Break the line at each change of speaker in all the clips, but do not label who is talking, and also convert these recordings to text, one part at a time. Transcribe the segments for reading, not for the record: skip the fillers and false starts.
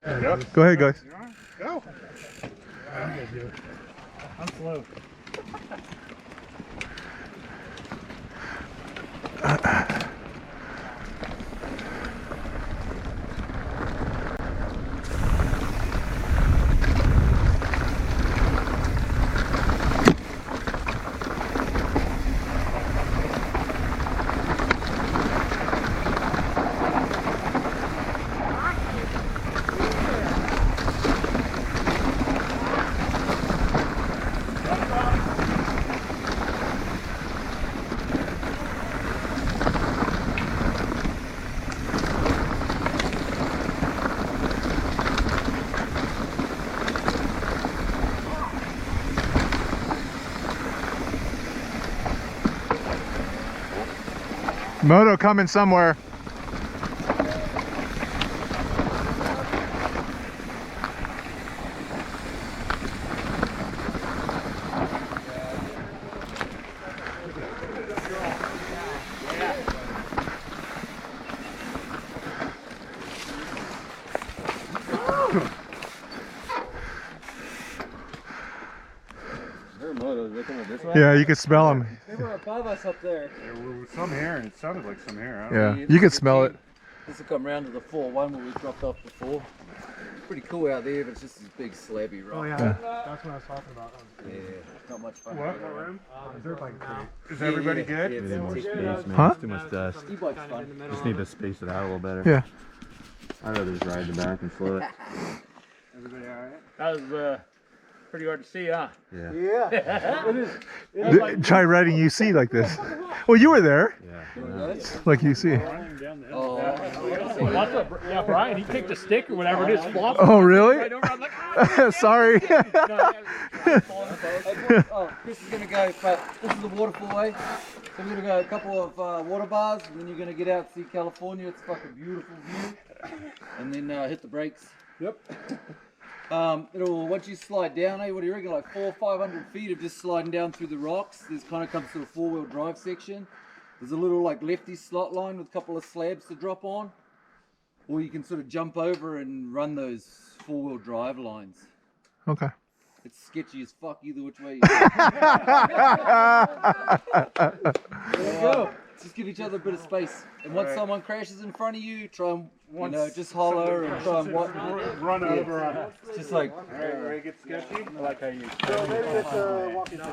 Go ahead, guys.
Go. I'm slow.
Moto coming somewhere. Yeah, you can smell them.
They were above us up there.
There were some here, and it sounded like some here.
Yeah, you can smell it.
This will come round to the 4-1 where we dropped off before. Pretty cool out there, but it's just this big slabby rock.
Oh yeah, that's what I was talking about.
Yeah, not much fun.
What? Is everybody good?
Yeah,
Need more space, man.
Huh?
It's too much dust.
E-bike's fun.
Just need to space it out a little better.
Yeah.
I'd rather just ride in the back and float it.
Everybody all right?
That was pretty hard to see, huh?
Yeah.
Yeah. It is.
Try riding UC like this. Well, you were there,
Yeah.
like UC.
Oh,
Yeah, Brian, he kicked a stick or whatever it is, flopped.
Oh, really?
Right over, I'm like, ah!
Sorry.
oh, Chris is gonna go, but this is the Waterfall way. So we're gonna go a couple of water bars, and then you're gonna get out and see California. It's a fucking beautiful view. And then hit the brakes.
Yep.
It'll once you slide down, what do you reckon? Like 400 or 500 feet of just sliding down through the rocks. There's kind of comes to the 4-wheel drive section. There's a little like lefty slot line with a couple of slabs to drop on, or you can sort of jump over and run those 4-wheel drive lines.
Okay.
It's sketchy as fuck either which way. There you go. Just give each other a bit of space. And once someone crashes in front of you, try and just holler and try and
run over on it.
It's just like.
Where it gets sketchy.
I like how you.
So maybe it's walking.
The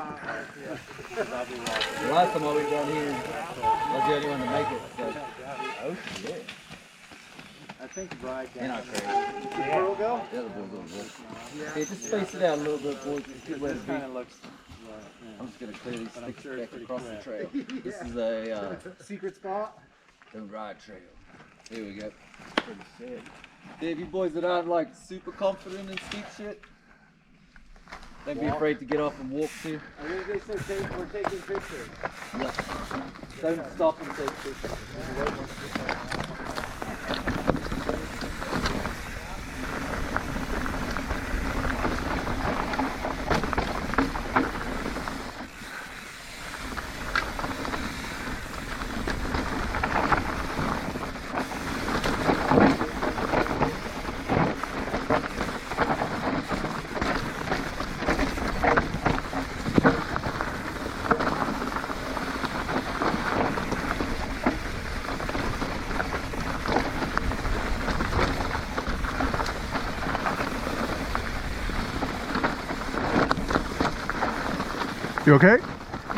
last time I went down here, I was the only one to make it. So. Oh shit.
I think right.
You're not crazy.
The pearl go?
Yeah, the bull goes good. Yeah, just space it out a little bit, boys. It's a good way to be. I'm just gonna clear these sticks back across the trail. This is a
secret spot.
Don't ride trail. Here we go. Pretty sick. Dave, you boys that aren't like super confident in steep shit, don't be afraid to get off and walk too.
I think they said we're taking pictures.
Yeah. Don't stop and take pictures.
You okay?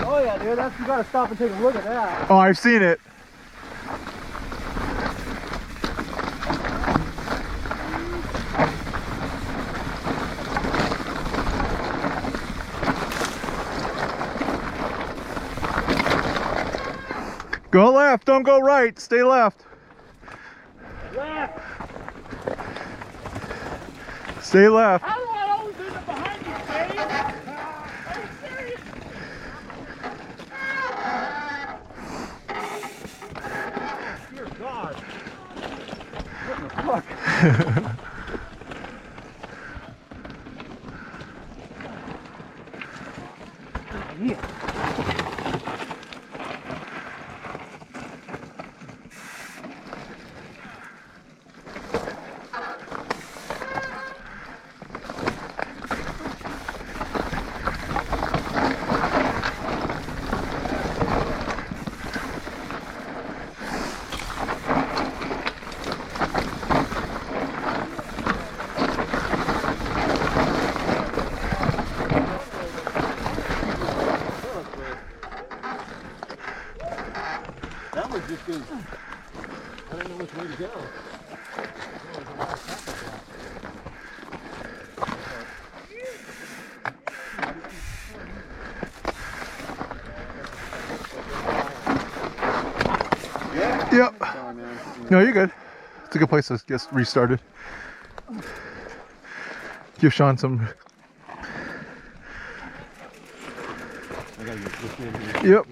Oh yeah, dude. You gotta stop and take a look at that.
Oh, I've seen it. Go left, don't go right, stay left.
Left!
Stay left.
How do I always end up behind you, Dave? Are you serious? Dear God. What the fuck?
No, you're good. It's a good place to get restarted. Give Sean some. Yep.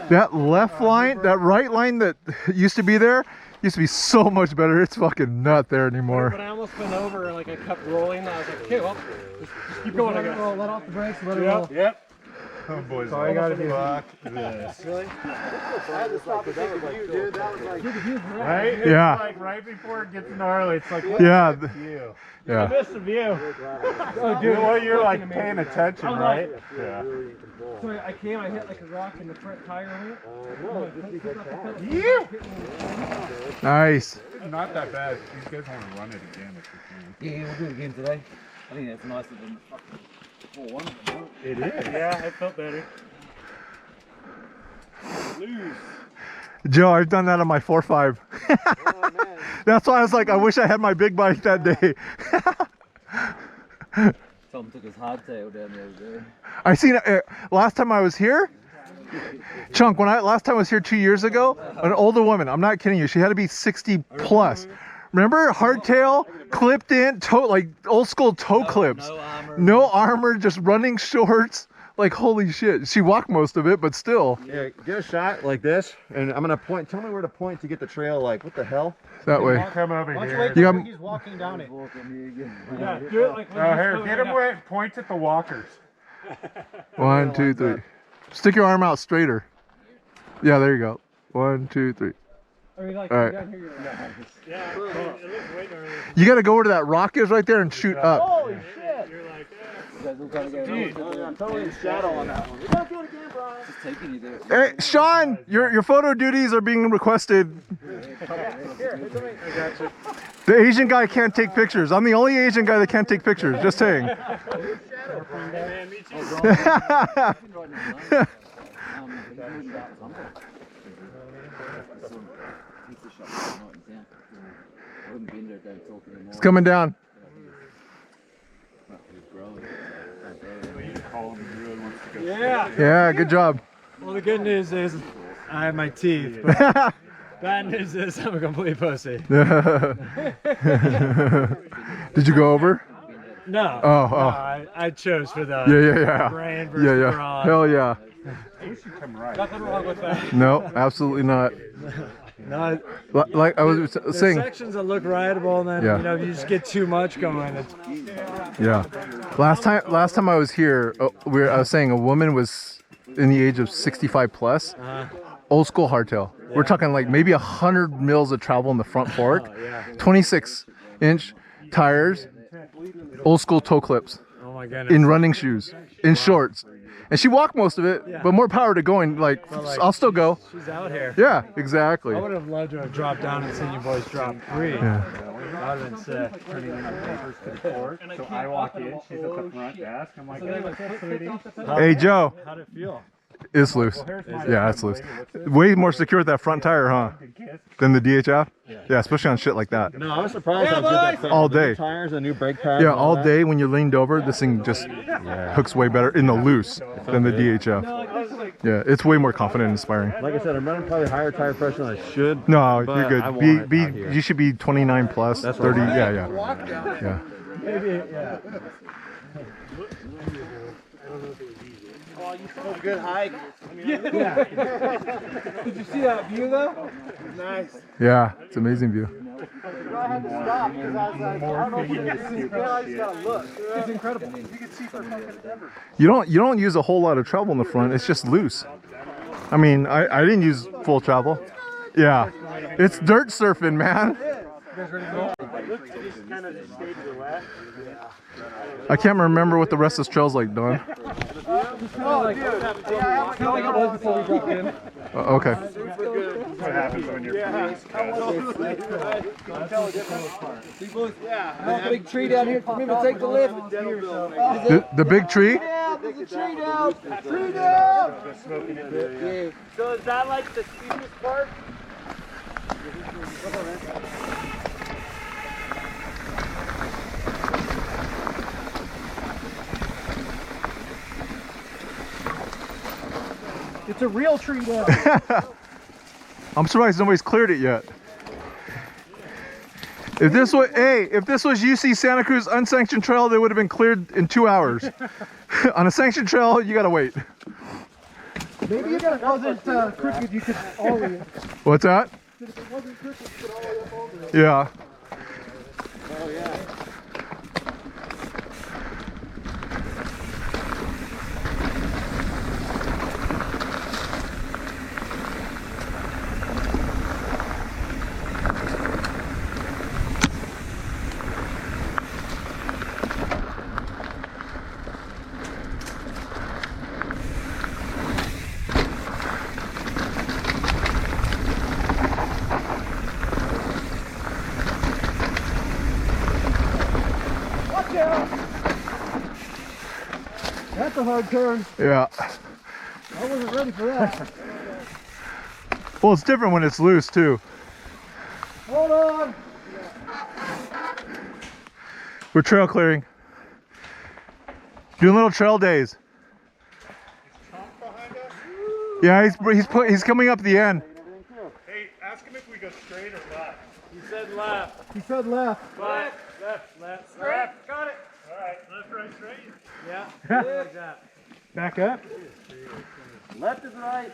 That left line, that right line that used to be there, used to be so much better. It's fucking not there anymore.
But I almost went over and like I kept rolling. I was like, okay, well, just keep going. I guess.
Let off the brakes, let it roll.
Yep.
Oh, boys.
So I gotta do
This. Really? I had to stop and take a view, dude. That was like...
right?
Yeah.
It's like right before it gets gnarly. It's like,
Yeah.
view. I
Yeah.
missed the view. Oh, dude, well, you're like paying attention, right?
Yeah.
So I came, I hit like a rock in the front tire on it.
Nice.
Not that bad. These guys want to run it again if you
Yeah, we'll do it again today. I think that's nicer than the fucking 4-1.
can. It is. Yeah, it felt better. Loose.
Joe, I've done that on my 4.5.
Oh, man.
That's why I was like, I wish I had my big bike that day.
Tom took his hardtail down the other day.
I seen last time I was here, Chunk. Last time I was here 2 years ago, an older woman. I'm not kidding you. She had to be 60 plus. Remember, hardtail, clipped in, like old school toe clips. No armor, just running shorts. Like holy shit. She walked most of it, but still.
Yeah, get a shot like this, and I'm gonna point. Tell me where to point to get the trail. Like, what the hell?
That way.
Come over
Why don't you
here.
wait
You
till
got-
he's walking down it?
Yeah, do it like when
Here, get him where it points at the walkers.
1, 2, 3. Stick your arm out straighter. Yeah, there you go. 1, 2, 3.
I mean, like,
All right.
down here, you're like, yeah, it looks way gnarly.
You got to go where that rock is right there and shoot up.
Holy shit!
You're like,
Totally in shadow on that one. You gotta do it again, Brian.
Just taking you there.
Hey, Sean, your photo duties are being requested. The Asian guy can't take pictures. I'm the only Asian guy that can't take pictures. Just saying.
man, me too.
It's coming down.
Yeah.
Yeah, good job.
Well, the good news is I have my teeth. But bad news is I'm a complete pussy.
Did you go over?
No.
Oh,
No,
oh.
I chose for the
Yeah.
brain versus
Yeah, yeah.
brawn.
Hell yeah.
Nothing wrong with that.
No, absolutely not.
No,
Like I was
there's
saying.
sections that look rideable, and then
Yeah.
you know if you just get too much going. It's,
Yeah. Last time I was here, I was saying a woman was in the age of 65 plus. Old school hardtail. We're talking like maybe 100 mils of travel in the front fork. 26-inch tires. Old school toe clips.
oh my goodness.
In running shoes. In shorts. And she walked most of it, but more power to going. Like, I'll still go.
She's out here.
Yeah, exactly.
I would have loved to have dropped down and seen you boys drop 3.
Yeah.
That would have been sick.
Turning in our papers to the court. So I walk in, she's at the front desk. I'm like, hey, what's up, sweetie?
Hey, Joe.
How'd it feel?
It's loose. Yeah, it's loose. Way more secure with that front tire, huh? Than the DHF? Yeah, especially on shit like that.
No, I was surprised how good that felt.
All
The new
day.
tires, the new brake pads.
Yeah,
and
all
that.
day when you're leaned over, this thing just hooks way better in the loose than the DHF. Yeah, it's way more confident and inspiring.
Like I said, I'm running probably higher tire pressure than I should.
No,
but
you're
I
good.
want it out here.
You should be 29 plus,
That's what
30.
I want.
Yeah.
That's a good hike.
Did you see that view though?
Nice.
Yeah, it's an amazing view.
I had to stop because I was like, I don't know if you can see. I just gotta look.
It's incredible.
You can see for fucking ever.
You don't use a whole lot of travel in the front. It's just loose. I mean, I didn't use full travel. Yeah, it's dirt surfing, man. I can't remember what the rest of this trail's like, Don.
Oh, dude. Yeah, I haven't before we dropped in.
Okay.
That's what happens when you're
See, boys? There's a big tree down here. Remember, take the left.
The big tree?
Yeah, there's a tree down. Tree down.
Yeah.
So is that like the steepest part? It's a real tree down.
I'm surprised nobody's cleared it yet. If this was, if this was UC Santa Cruz unsanctioned trail, they would have been cleared in 2 hours. On a sanctioned trail, you gotta wait.
Maybe if it wasn't crooked, you could ollie it.
What's that?
If it wasn't crooked, you could ollie up over it.
Yeah.
Oh yeah. That's a hard turn.
Yeah.
I wasn't ready for that.
Well, it's different when it's loose too.
Hold on.
We're trail clearing. Doing little trail days. Yeah, he's coming up the end.
Hey, ask him if we go straight or left.
He said left.
He said left.
Left.
Straight. Got it. All right. Left, right, straight.
Yeah. Like that.
Back up.
Left is right.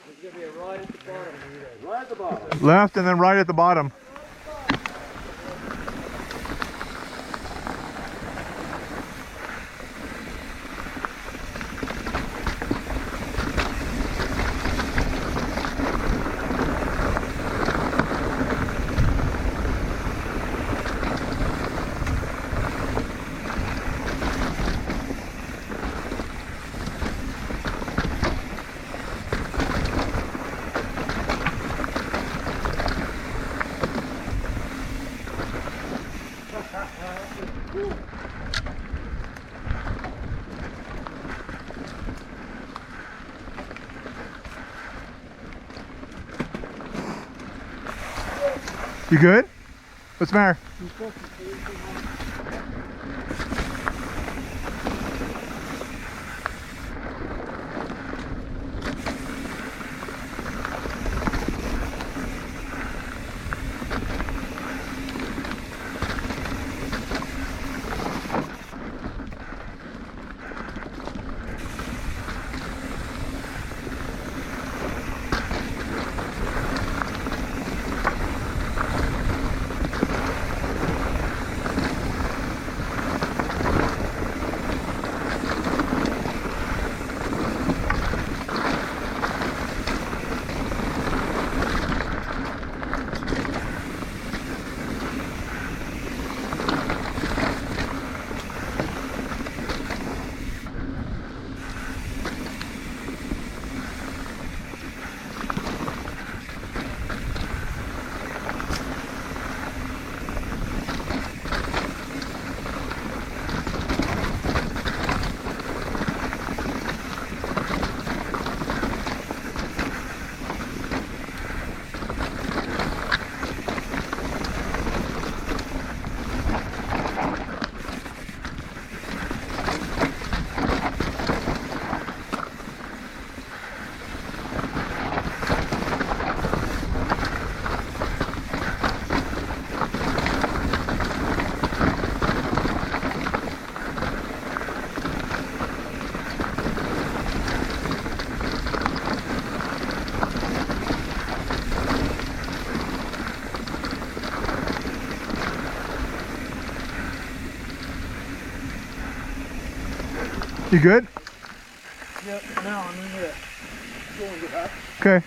There's going to be a right at the bottom. Right at the bottom.
Left and then right at the bottom. You good? What's the matter? You good?
Yep, now I'm in it.
Okay.